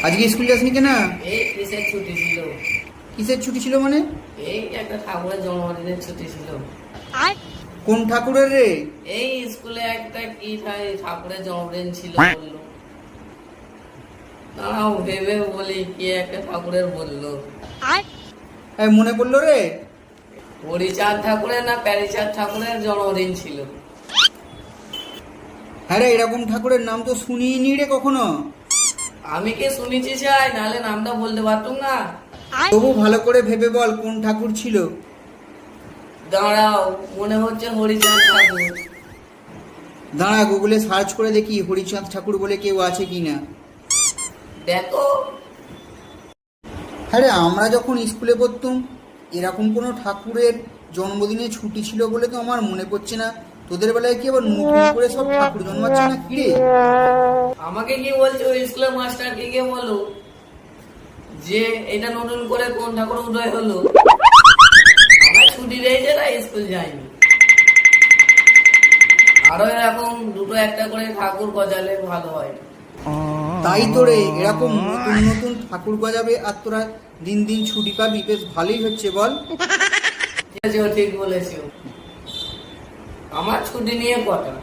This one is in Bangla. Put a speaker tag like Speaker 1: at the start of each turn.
Speaker 1: আজকে স্কুল যাসনি কেন?
Speaker 2: এই কিসের ছুটি ছিল?
Speaker 1: কিসের ছুটি ছিল মানে?
Speaker 2: এই একটা ঠাকুরের জন্মদিনের ছুটি ছিল।
Speaker 1: কোন ঠাকুরের রে?
Speaker 2: এই স্কুলে একটা কি ঠাকুরের জন্মদিন ছিল বললো। দাঁড়াও ভেবে বলি কি একটা ঠাকুরের বললো।
Speaker 1: মনে পড়লো রে?
Speaker 2: হরিচাঁদ ঠাকুরের না প্যারিচাঁদ ঠাকুরের জন্মদিন ছিল।
Speaker 1: হ্যাঁ রে, এরকম ঠাকুরের নাম তো শুনিনি রে কখনো।
Speaker 2: আমি কি শুনেছি চাই, নাহলে নামটা বলতে পারতুম না।
Speaker 1: তবু ভালো করে ভেবে বল কোন ঠাকুর ছিল।
Speaker 2: দাঁড়াও, মনে হচ্ছে হরিচাঁদ ঠাকুর।
Speaker 1: দাঁড়া, গুগলে সার্চ করে দেখি হরিচাঁদ ঠাকুর বলে কেউ আছে কিনা।
Speaker 2: দেখো।
Speaker 1: হ্যাঁ রে, আমরা যখন স্কুলে পড়তাম এরকম কোনো ঠাকুরের জন্মদিনে ছুটি ছিল বলে তো আমার মনে পড়ছে না। তোদের বেলায় কি আবার নতুন করে সব ঠাকুর জন্মাচ্ছে না কি রে?
Speaker 2: আমাকে কি বলছো? স্কুলের মাস্টার কে বলো যে এটা নতুন করে কোন ঠাকুর উদয় হলো। আমার ছুটি রয়েছে তাই স্কুল যাইনি। আরো এরকম দুটো একটা করে ঠাকুর গজালে ভালো হয়।
Speaker 1: তাই তো রে, এরকম নতুন নতুন ঠাকুর গজাবে আর তোরা দিন দিন ছুটি পাবি, বেশ ভালোই হচ্ছে বল।
Speaker 2: ঠিক বলেছো। আমার ছুটি নিয়ে কথা।